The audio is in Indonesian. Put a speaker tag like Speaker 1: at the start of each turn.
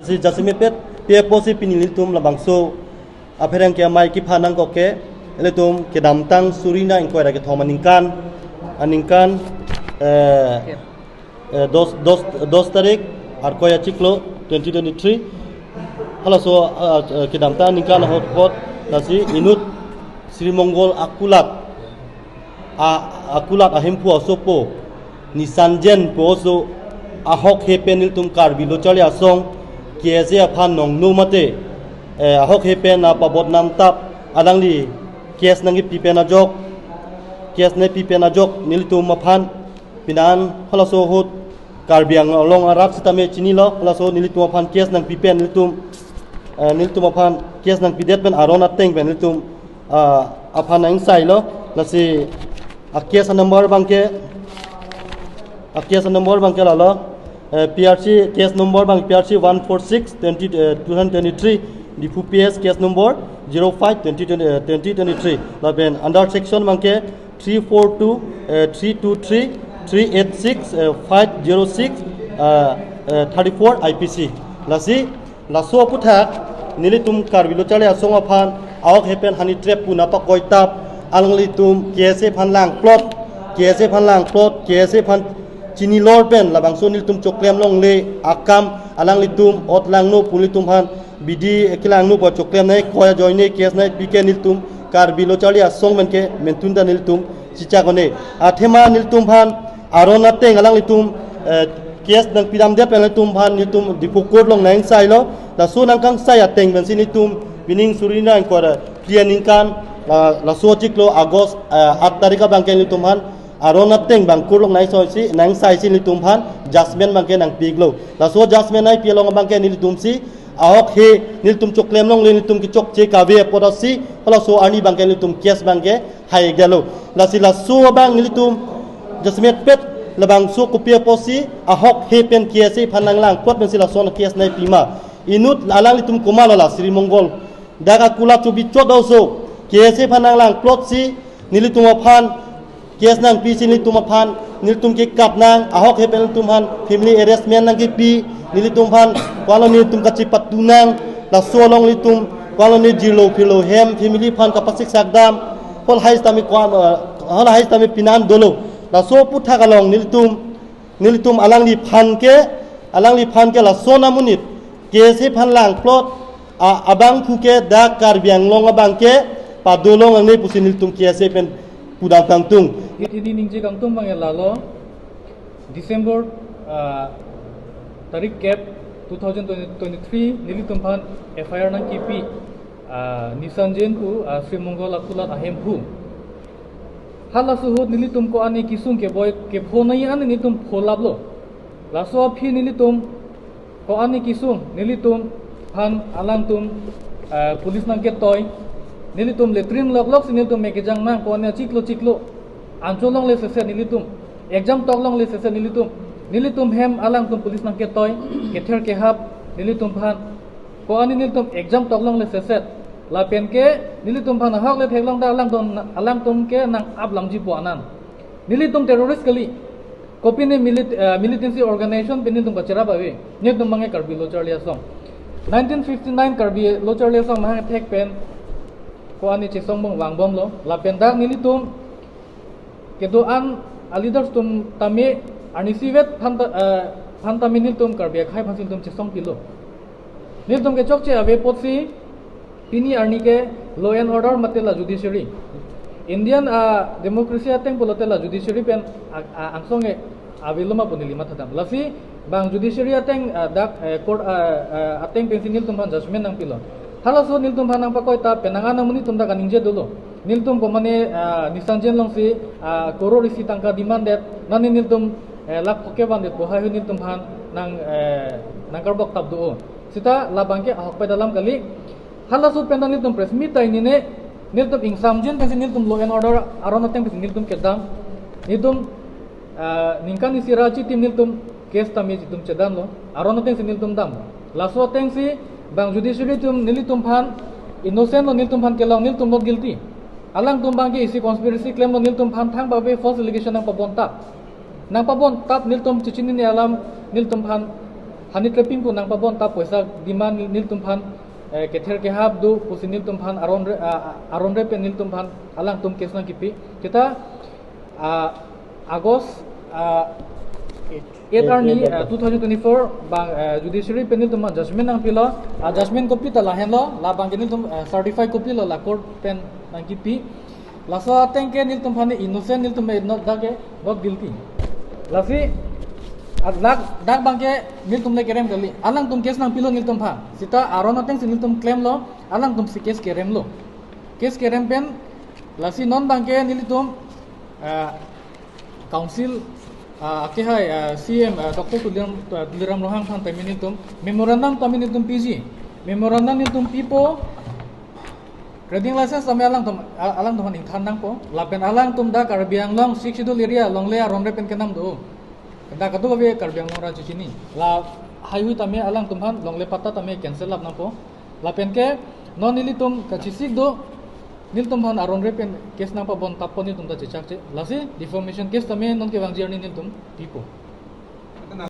Speaker 1: si jasime pet pia posi pinil tum labang so aperang kia mai ki phanang ko ke ele tum ke damtang surina inko ra ke thomaningkan aningkan dos tarik ar koya ciklo 2023 hala so ke damtang ningkan hot nasi inut Sri Mongol akulat ahempu asopo nisanjen poso ahok hepenil tum karbi lochali asong kiese aphan nong nu mate ahok hepen na pabot nam tap alangli kies nangi pipena jok kies ne pipena jok nil tum aphan pinan halaso hot karbiang long arab sitame chinilo halaso nil tum aphan kies nang pipen nil tum aphan kies nang pidet ben arona teng ben nil tum aphan ang sailo lasi akias number bangke lalo PRC case number bang PRC 146 2023 di PS case number 05 2023 laben under section bangke 342 323 386 506 34 IPC lasi laso puthak nilitum karbilo chale asong aphan awak hepen hani trap puna pa koitap alangli tum kiese phanlang plot kiese phan chini lor pen labang sonil tum choklem long le akam alang litum ot lang no pulitum han bidi ekilang no po choklem nai khoya joine kes nai pike niltum kar bilo chali asong menke mentunda niltum chicha gone athema niltum han arona teng alang litum kes nang pidam de pen litum han niltum dipukot long nang sai lo la so nang kang sai ateng ben sinitum bining surina ko cleaning kan la so chiklo agos 8 tarika bangke niltum han arona teng bang kurlong nai soi si nang sai si litum phan jasmine bangke nang piglo la so jasmine nai pialong bangke ni litum si ahok he niltum choklem long le niltum ki chok che kawe podasi hala so ani bangke niltum kes bangke hai gelo la si la so bang niltum jasmine pet labang so kopia posi ahok he pen kiasi phanang lang pot ben si la so na kias nai pima inut alang litum komala la Sri Mongol daga kula chubi chodo so kiasi phanang lang plot si nilitum phan kes nang pi sin litum aphan niltum ki kap nang ahok hepen litum han family arrangement nang ki pi nilitum phan kwalo nilitum ka chipat tunang la solong litum kwalo ni jilo philo hem family phan ka pasik sakdam hol hais tami kwan hol hais tami pinan dolo la so putha kalong nilitum alang li phan ke la sona munit kese phan lang plot abang phuke da karbiang long abang ke padolong ang ni pusin nilitum kese pen pudang tangtung
Speaker 2: ini ningji kangtung bang lalo December tarik cap 2023 nili tumpan FIR nang kipi nisanjen ku Sri Mongol akulat ahem pu hala suhut nili tum ko ani kisung ke boy ke phonai an nili tum pholab lo laso phi nili tum ko ani kisung nili tum phan alang tum police nang ke toy nilitum letrin lok nilitum mekejang nang ko ne ciklo ancholong le sese nilitum exam toklong le sese nilitum hem alang tum police nang ke toy kether ke hap nilitum phan ko ani nilitum exam toklong le sese la pen ke nilitum phan hak le theklong da alang tum ke nang ablam ji po anan nilitum terrorist kali kopi ne militancy organization penitum bachara bawe nilitum mangai karbi locharlia song 1959 karbi locharlia song ma thek pen ko ani chisong bong wangbom lo la pendak nilitum kedo an leaders tum tame ani sivet phanta minil tum karbe khai phasil tum chisong kilo nilitum ke chokche ave potsi pini arni ke law and order matela judiciary Indian democracy ateng polotela judiciary pen angsonge aviloma punili matadam lasi bang judiciary ateng dak court ateng pensinil tum phan judgment nang pilo hala so niltum phanang pakoi ta penangana muni tumda kaningje dolo niltum ko mane nisanjen long si koror isi tangka demanded nani niltum lak poke bandet bohai niltum phan nang karbok tabdo sita labangke ahok pa dalam kali hala so pendang niltum press meet tai ni ne niltum ingsamjen pensin niltum law and order aron ateng pensin niltum kedam niltum ningkan isi raji tim niltum case tami tum cedan lo aron ateng niltum dam laso ateng si bang judiciary tum nilitum phan innocent lo nilitum phan kelong nilitum not guilty alang tum bang ke isi conspiracy claim lo nilitum phan thang ba be false allegation nang pabon tap nilitum chichini ni alam nilitum phan honey trapping ko nang pabon ta poisa demand nil tumpan kether ke hab du pusin nil tumpan aron re pen nil tumpan alang tum kes nang kipi kita August 8 arni 2024 bang judiciary penil tum judgment nang pilo judgment copy ta lahen lo la bang nil tum certified copy lo la court pen nang kipi laso ateng ke nil tum phane innocent nil tum not dage not guilty lasi dak bang ke nil tum le kerem kali alang tum kes nang pilo nil tum pha sita aron ateng nil tum claim lo alang tum si kes kerem lo kes kerem pen lasi non bang ke nil tum council ke hai CM Dr. Tuliram Rohang Phan Taminitum memorandum Taminitum PG memorandum nitum pipo trading license tami alang tum ingthan nang po lapen alang tum da karbiang long 6 schedule area long le aron repen kenam do da katu be karbiang long raju chini la highway tami alang tum han long le pata tami cancel lap nang po lapen ke non nilitum kachisik do nil tum han aron repen kes nang pa bon tapon ni tum da chechak che lasi deformation kes tami non ke wang jerni nil tum pipo